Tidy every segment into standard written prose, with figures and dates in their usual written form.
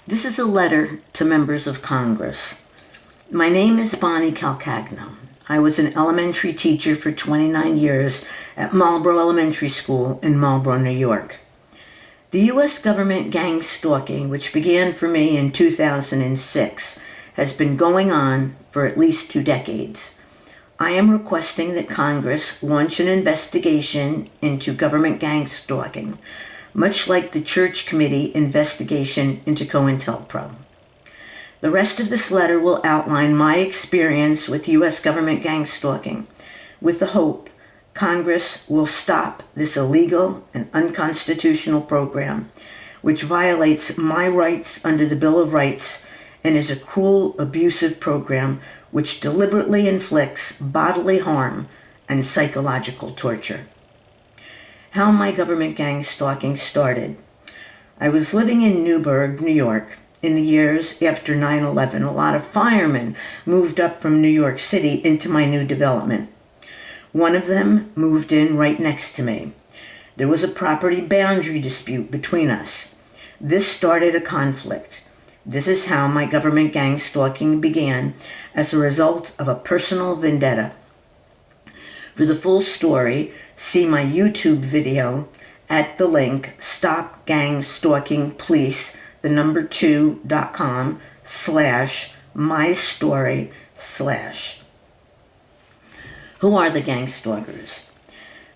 This is a letter to members of Congress. My name is Bonnie Calcagno. I was an elementary teacher for 29 years at Marlboro Elementary School in Marlboro, New York. The U.S. government gang stalking, which began for me in 2006, has been going on for at least 2 decades. I am requesting that Congress launch an investigation into government gang stalking, much like the Church Committee investigation into COINTELPRO. The rest of this letter will outline my experience with U.S. government gang stalking, with the hope Congress will stop this illegal and unconstitutional program, which violates my rights under the Bill of Rights and is a cruel, abusive program which deliberately inflicts bodily harm and psychological torture. How my government gang stalking started. I was living in Newburgh, New York. In the years after 9/11, a lot of firemen moved up from New York City into my new development. One of them moved in right next to me. There was a property boundary dispute between us. This started a conflict. This is how my government gang stalking began, as a result of a personal vendetta. For the full story, see my YouTube video at the link stopgangstalkingpolice2.com/mystory/. Who are the gang stalkers?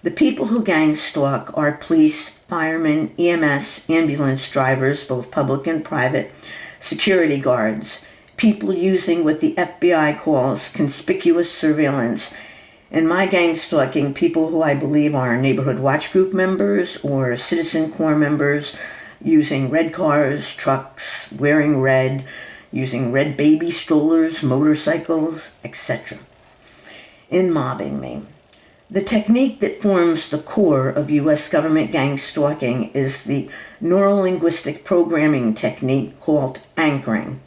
The people who gang stalk are police, firemen, EMS, ambulance drivers, both public and private, security guards, people using what the FBI calls conspicuous surveillance. In my gang stalking, people who I believe are neighborhood watch group members or citizen corps members, using red cars, trucks, wearing red, using red baby strollers, motorcycles, etc. In mobbing me. The technique that forms the core of U.S. government gang stalking is the neurolinguistic programming technique called anchoring.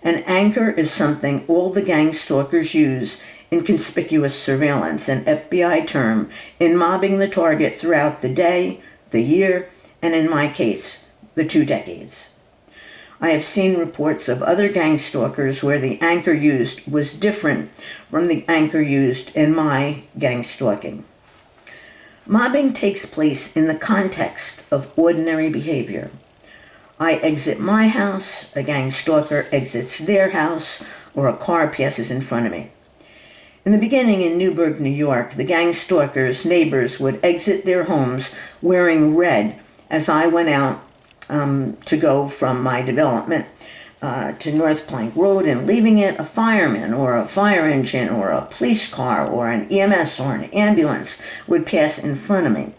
An anchor is something all the gang stalkers use in conspicuous surveillance, an FBI term, in mobbing the target throughout the day, the year, and in my case, the 2 decades. I have seen reports of other gang stalkers where the anchor used was different from the anchor used in my gang stalking. Mobbing takes place in the context of ordinary behavior. I exit my house, a gang stalker exits their house, or a car passes in front of me. In the beginning in Newburgh, New York, the gang stalkers' neighbors would exit their homes wearing red as I went out to go from my development to North Plank Road, and leaving it, a fireman or a fire engine or a police car or an EMS or an ambulance would pass in front of me.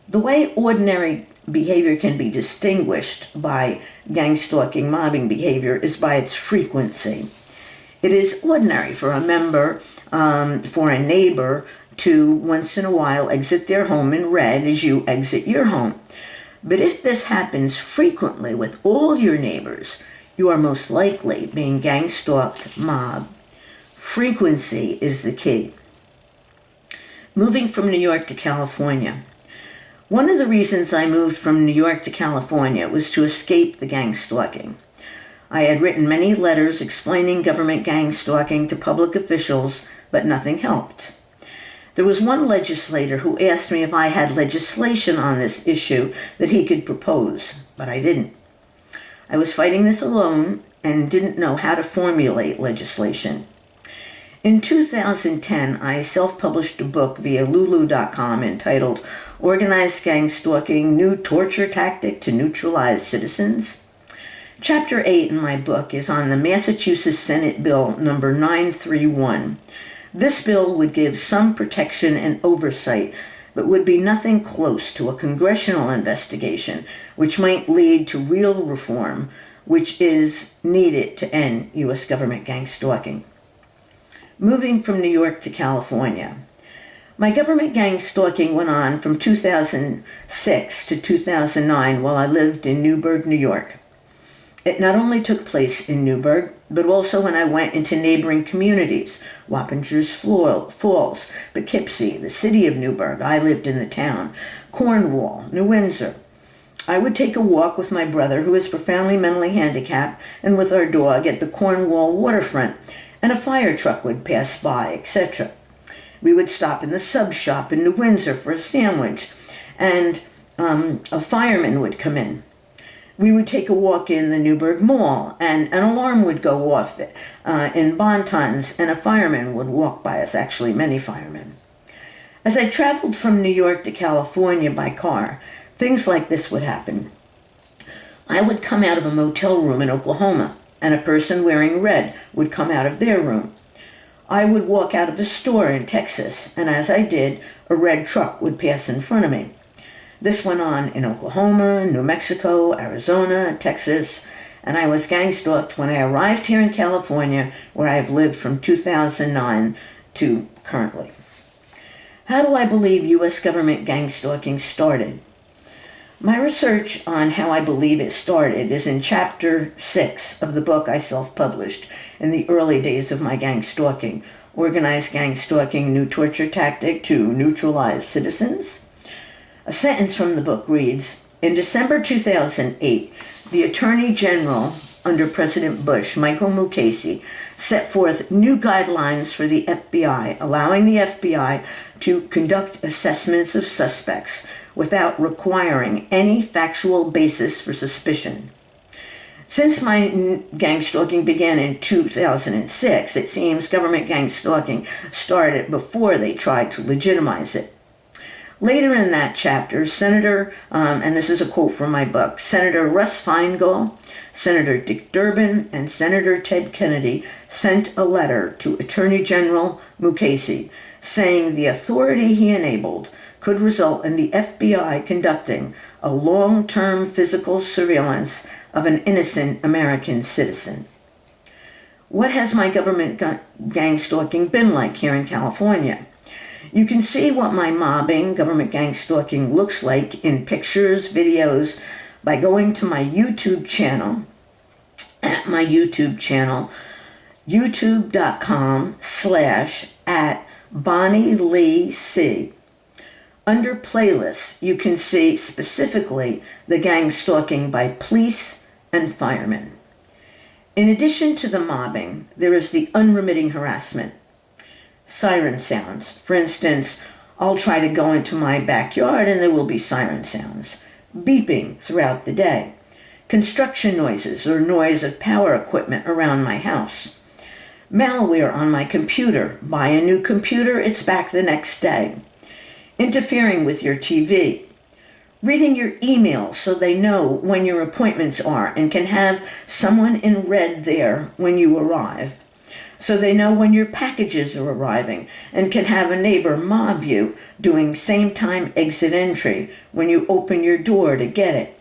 The way ordinary behavior can be distinguished by gang stalking mobbing behavior is by its frequency. It is ordinary for a member, for a neighbor, to once in a while exit their home in red as you exit your home. But if this happens frequently with all your neighbors, you are most likely being gang stalked, mobbed. Frequency is the key. Moving from New York to California. One of the reasons I moved from New York to California was to escape the gang stalking. I had written many letters explaining government gang stalking to public officials, but nothing helped. There was one legislator who asked me if I had legislation on this issue that he could propose, but I didn't. I was fighting this alone and didn't know how to formulate legislation. In 2010, I self-published a book via lulu.com entitled Organized Gang Stalking, New Torture Tactic to Neutralize Citizens. Chapter 8 in my book is on the Massachusetts Senate Bill number 931. This bill would give some protection and oversight, but would be nothing close to a congressional investigation, which might lead to real reform, which is needed to end U.S. government gang stalking. Moving from New York to California. My government gang stalking went on from 2006 to 2009 while I lived in Newburgh, New York. It not only took place in Newburgh, but also when I went into neighboring communities, Wappingers Falls, Poughkeepsie, the city of Newburgh, I lived in the town, Cornwall, New Windsor. I would take a walk with my brother, who is profoundly mentally handicapped, and with our dog at the Cornwall waterfront, and a fire truck would pass by, etc. We would stop in the sub shop in New Windsor for a sandwich, and a fireman would come in. We would take a walk in the Newburgh Mall, and an alarm would go off in Bonton's, and a fireman would walk by us, actually many firemen. As I traveled from New York to California by car, things like this would happen. I would come out of a motel room in Oklahoma, and a person wearing red would come out of their room. I would walk out of a store in Texas, and as I did, a red truck would pass in front of me. This went on in Oklahoma, New Mexico, Arizona, Texas, and I was gang-stalked when I arrived here in California, where I have lived from 2009 to currently. How do I believe U.S. government gang-stalking started? My research on how I believe it started is in Chapter 6 of the book I self-published in the early days of my gang-stalking, Organized Gang-Stalking, New Torture Tactic to Neutralize Citizens. A sentence from the book reads, in December 2008, the Attorney General under President Bush, Michael Mukasey, set forth new guidelines for the FBI, allowing the FBI to conduct assessments of suspects without requiring any factual basis for suspicion. Since my gang stalking began in 2006, it seems government gang stalking started before they tried to legitimize it. Later in that chapter, Senator, and this is a quote from my book, Senator Russ Feingold, Senator Dick Durbin, and Senator Ted Kennedy sent a letter to Attorney General Mukasey saying the authority he enabled could result in the FBI conducting a long-term physical surveillance of an innocent American citizen. What has my government gang stalking been like here in California? You can see what my mobbing, government gang stalking, looks like in pictures, videos, by going to my YouTube channel, at my YouTube channel, youtube.com/@BonnieLeeC. Under playlists, you can see specifically the gang stalking by police and firemen. In addition to the mobbing, there is the unremitting harassment. Siren sounds. For instance, I'll try to go into my backyard and there will be siren sounds. Beeping throughout the day. Construction noises or noise of power equipment around my house. Malware on my computer. Buy a new computer, it's back the next day. Interfering with your TV. Reading your email so they know when your appointments are and can have someone in red there when you arrive. So they know when your packages are arriving and can have a neighbor mob you doing same-time exit entry when you open your door to get it.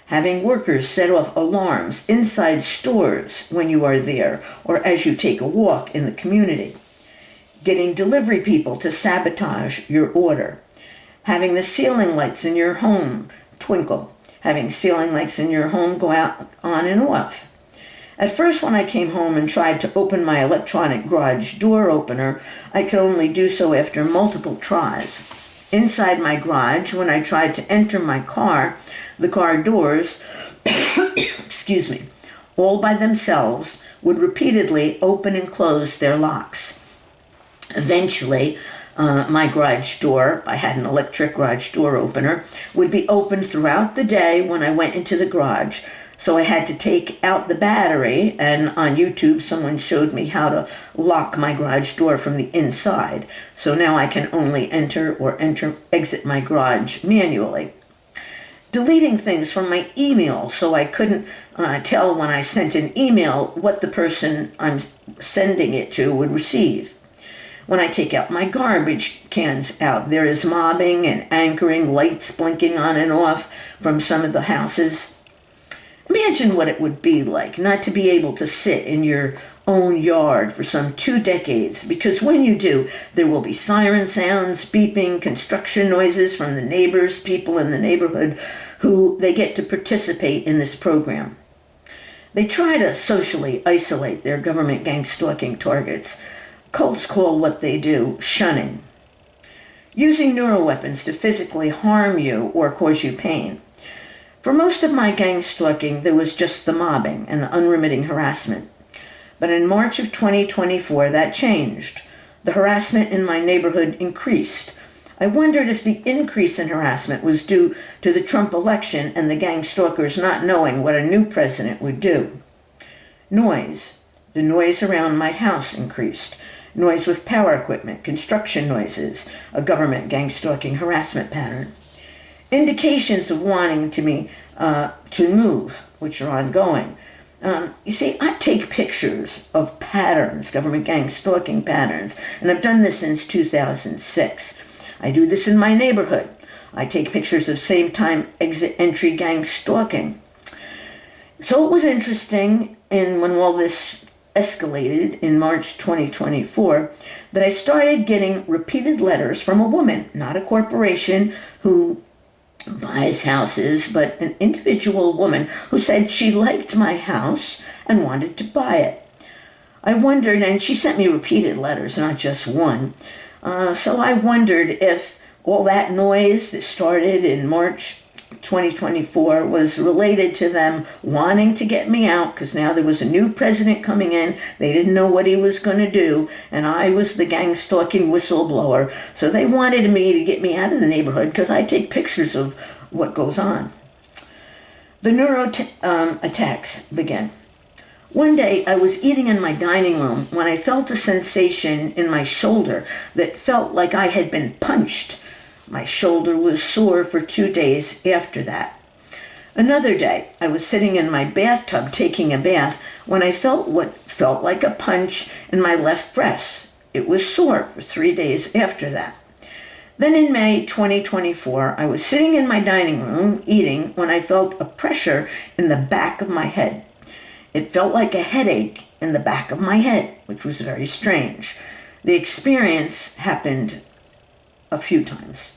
Having workers set off alarms inside stores when you are there or as you take a walk in the community. Getting delivery people to sabotage your order. Having the ceiling lights in your home twinkle. Having ceiling lights in your home go out on and off. At first, when I came home and tried to open my electronic garage door opener, I could only do so after multiple tries. Inside my garage, when I tried to enter my car, the car doors, excuse me, all by themselves, would repeatedly open and close their locks. Eventually, my garage door, I had an electric garage door opener, would be opened throughout the day when I went into the garage. So I had to take out the battery, and on YouTube someone showed me how to lock my garage door from the inside. So now I can only exit my garage manually. Deleting things from my email so I couldn't tell when I sent an email what the person I'm sending it to would receive. When I take out my garbage cans out, there is mobbing and anchoring, lights blinking on and off from some of the houses. Imagine what it would be like not to be able to sit in your own yard for some 2 decades, because when you do, there will be siren sounds, beeping, construction noises from the neighbors, people in the neighborhood who they get to participate in this program. They try to socially isolate their government gang stalking targets. Cults call what they do shunning. Using neuroweapons to physically harm you or cause you pain. For most of my gang stalking, there was just the mobbing and the unremitting harassment. But in March of 2024, that changed. The harassment in my neighborhood increased. I wondered if the increase in harassment was due to the Trump election and the gang stalkers not knowing what a new president would do. Noise. The noise around my house increased. Noise with power equipment, construction noises, a government gang stalking harassment pattern. Indications of wanting to move, which are ongoing. You see, I take pictures of patterns, government gang stalking patterns, and I've done this since 2006. I do this in my neighborhood. I take pictures of same-time exit-entry gang stalking. So it was interesting, and when all this escalated in March 2024, that I started getting repeated letters from a woman, not a corporation who buys houses, but an individual woman who said she liked my house and wanted to buy it. I wondered, and she sent me repeated letters, not just one. So I wondered if all that noise that started in March 2024 was related to them wanting to get me out, because now there was a new president coming in. They didn't know what he was going to do, and I was the gang stalking whistleblower. So they wanted me to get me out of the neighborhood because I take pictures of what goes on. The attacks began. One day I was eating in my dining room when I felt a sensation in my shoulder that felt like I had been punched. My shoulder was sore for 2 days after that. Another day, I was sitting in my bathtub taking a bath when I felt what felt like a punch in my left breast. It was sore for 3 days after that. Then in May 2024, I was sitting in my dining room eating when I felt a pressure in the back of my head. It felt like a headache in the back of my head, which was very strange. The experience happened a few times.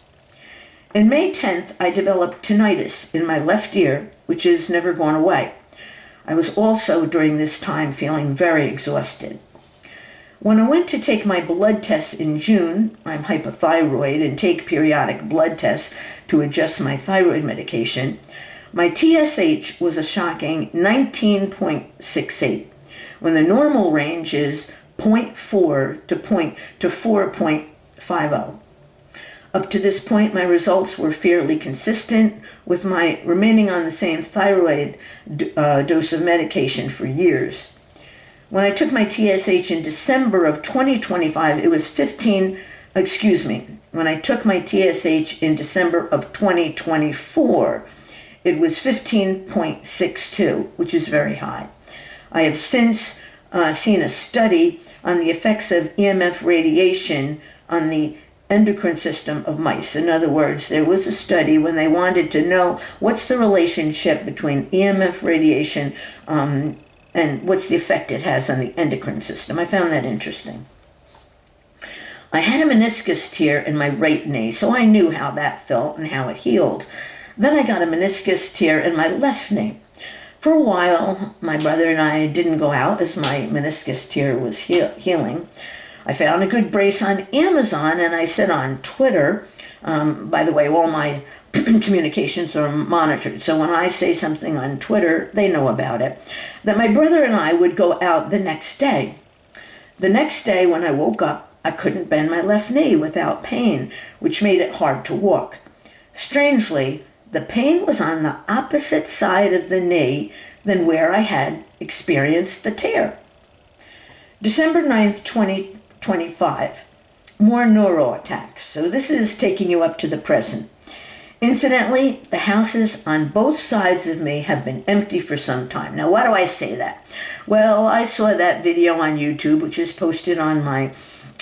In May 10th, I developed tinnitus in my left ear, which has never gone away. I was also during this time feeling very exhausted. When I went to take my blood tests in June, I'm hypothyroid and take periodic blood tests to adjust my thyroid medication, my TSH was a shocking 19.68, when the normal range is 0.4 to 4.50. Up to this point, my results were fairly consistent, with my remaining on the same thyroid dose of medication for years. When I took my TSH in December of 2025, it was when I took my TSH in December of 2024, it was 15.62, which is very high. I have since seen a study on the effects of EMF radiation on the endocrine system of mice. In other words, there was a study when they wanted to know what's the relationship between EMF radiation and what's the effect it has on the endocrine system. I found that interesting. I had a meniscus tear in my right knee, so I knew how that felt and how it healed. Then I got a meniscus tear in my left knee. For a while, my brother and I didn't go out as my meniscus tear was healing. I found a good brace on Amazon, and I said on Twitter, by the way, all my communications are monitored, so when I say something on Twitter, they know about it, that my brother and I would go out the next day. The next day when I woke up, I couldn't bend my left knee without pain, which made it hard to walk. Strangely, the pain was on the opposite side of the knee than where I had experienced the tear. December 9th, 2025. More neuro attacks. So this is taking you up to the present. Incidentally, the houses on both sides of me have been empty for some time. Now, why do I say that? Well, I saw that video on YouTube, which is posted on my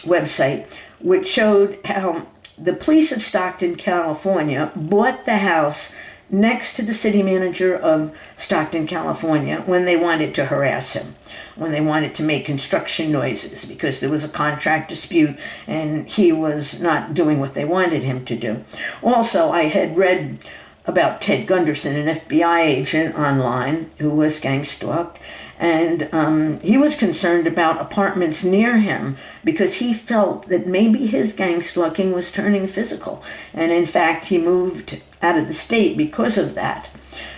website, which showed how the police of Stockton, California, bought the house next to the city manager of Stockton, California, when they wanted to harass him, when they wanted to make construction noises, because there was a contract dispute and he was not doing what they wanted him to do. Also, I had read about Ted Gunderson, an FBI agent online who was gang stalked, and he was concerned about apartments near him because he felt that maybe his gang stalking was turning physical. And in fact, he moved out of the state because of that.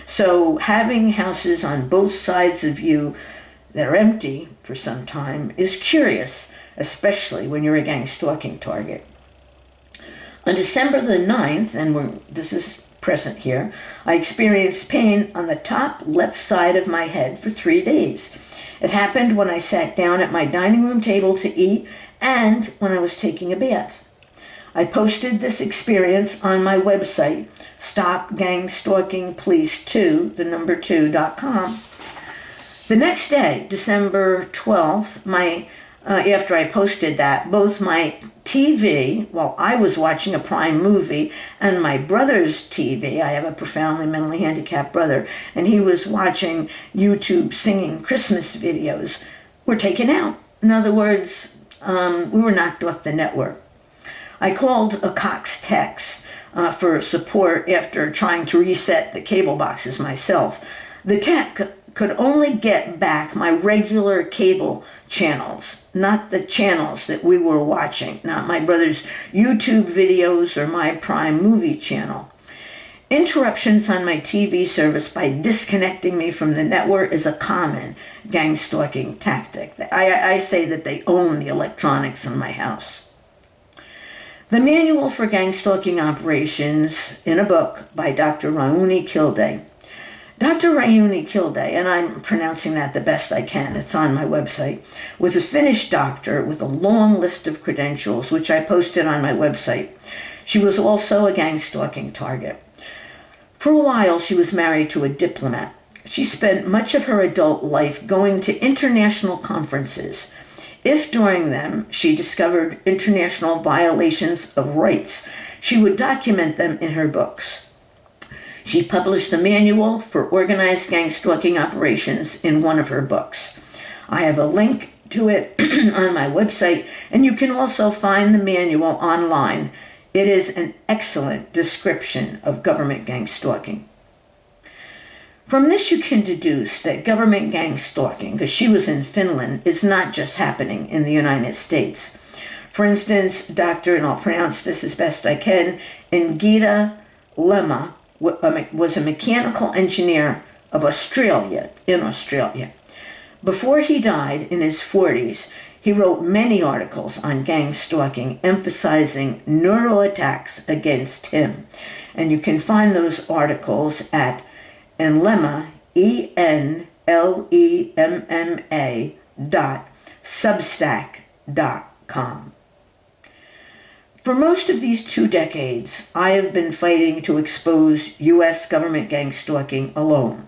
So having houses on both sides of you that are empty for some time is curious, especially when you're a gang stalking target. On December the 9th, and this is present here, I experienced pain on the top left side of my head for 3 days. It happened when I sat down at my dining room table to eat and when I was taking a bath. I posted this experience on my website, stopgangstalkingpolice2.com. The next day, December 12th, after I posted that, both my TV, while I was watching a Prime movie, and my brother's TV, I have a profoundly mentally handicapped brother, and he was watching YouTube singing Christmas videos, were taken out. In other words, we were knocked off the network. I called a Cox Tex for support after trying to reset the cable boxes myself. The tech could only get back my regular cable channels, not the channels that we were watching, not my brother's YouTube videos or my Prime movie channel. Interruptions on my TV service by disconnecting me from the network is a common gang stalking tactic. I say that they own the electronics in my house. The Manual for Gang Stalking Operations, in a book by Dr. Rauni Kilday. Dr. Rauni Kilday, and I'm pronouncing that the best I can, it's on my website, was a Finnish doctor with a long list of credentials, which I posted on my website. She was also a gang stalking target. For a while, she was married to a diplomat. She spent much of her adult life going to international conferences. If during them she discovered international violations of rights, she would document them in her books. She published the Manual for Organized Gang Stalking Operations in one of her books. I have a link to it on my website, and you can also find the manual online. It is an excellent description of government gang stalking. From this you can deduce that government gang stalking, because she was in Finland, is not just happening in the United States. For instance, and I'll pronounce this as best I can, Ngita Lemma was a mechanical engineer of Australia, in Australia. Before he died in his 40s, he wrote many articles on gang stalking, emphasizing neuro attacks against him. And you can find those articles at Enlemma, ENLEMMA.substack.com. For most of these 2 decades, I have been fighting to expose U.S. government gang stalking alone.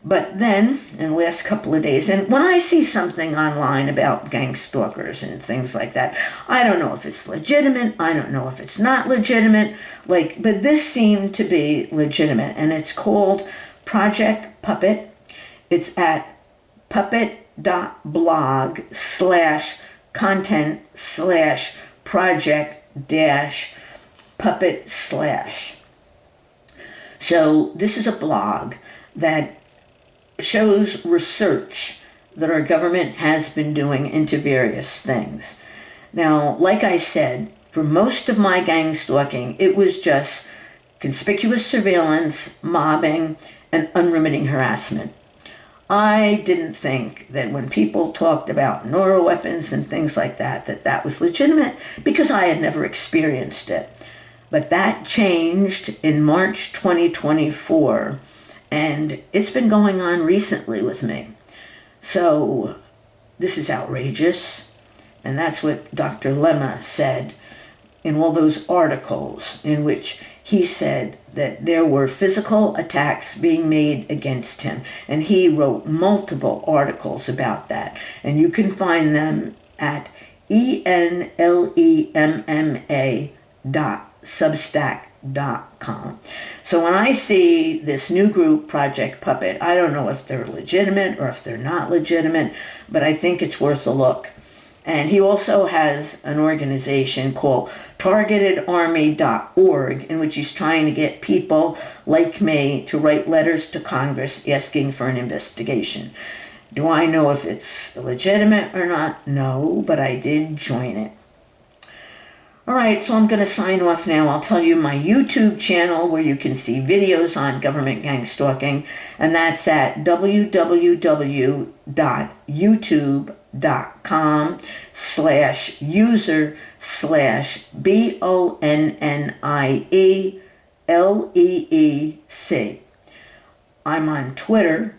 But then, in the last couple of days, and when I see something online about gang stalkers and things like that, I don't know if it's legitimate, I don't know if it's not legitimate, but this seemed to be legitimate, and it's called Project Puppet. It's at puppet.blog/content/project-puppet/. So this is a blog that shows research that our government has been doing into various things. Now, like I said, for most of my gang stalking, it was just conspicuous surveillance, mobbing, and unremitting harassment. I didn't think that when people talked about neuroweapons and things like that, that was legitimate, because I had never experienced it. But that changed in March 2024, and it's been going on recently with me. So this is outrageous, and that's what Dr. Lemma said in all those articles in which he said that there were physical attacks being made against him. And he wrote multiple articles about that. And you can find them at enlemma.substack.com. So when I see this new group, Project Puppet, I don't know if they're legitimate or if they're not legitimate, but I think it's worth a look. And he also has an organization called targetedarmy.org, in which he's trying to get people like me to write letters to Congress asking for an investigation. Do I know if it's legitimate or not? No, but I did join it. All right, so I'm going to sign off now. I'll tell you my YouTube channel where you can see videos on government gang stalking, and that's at www.youtube.com/user/BONNIELEEC. I'm on Twitter,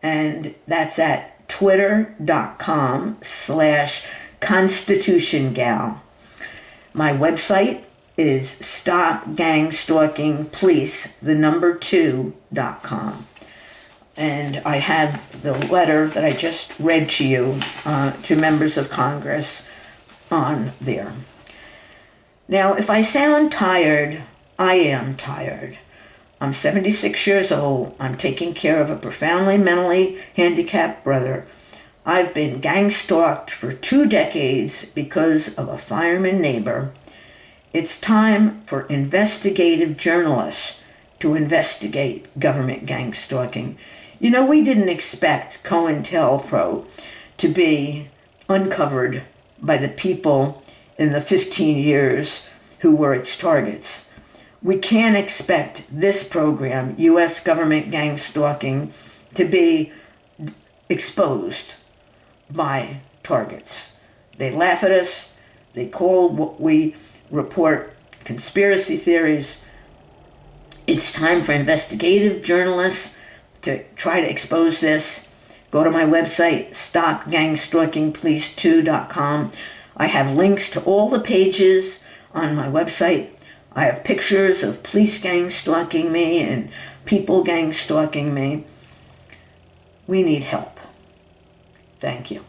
and that's at twitter.com/constitutiongal. My website is stopgangstalkingpolice2.com. And I have the letter that I just read to you to members of Congress on there. Now, if I sound tired, I am tired. I'm 76 years old. I'm taking care of a profoundly mentally handicapped brother. I've been gang stalked for 2 decades because of a fireman neighbor. It's time for investigative journalists to investigate government gang stalking. You know, we didn't expect COINTELPRO to be uncovered by the people in the 15 years who were its targets. We can't expect this program, U.S. government gang stalking, to be exposed by targets. They laugh at us. They call what we report conspiracy theories. It's time for investigative journalists to try to expose this. Go to my website, stopgangstalkingpolice2.com. I have links to all the pages on my website. I have pictures of police gang stalking me and people gang stalking me. We need help. Thank you.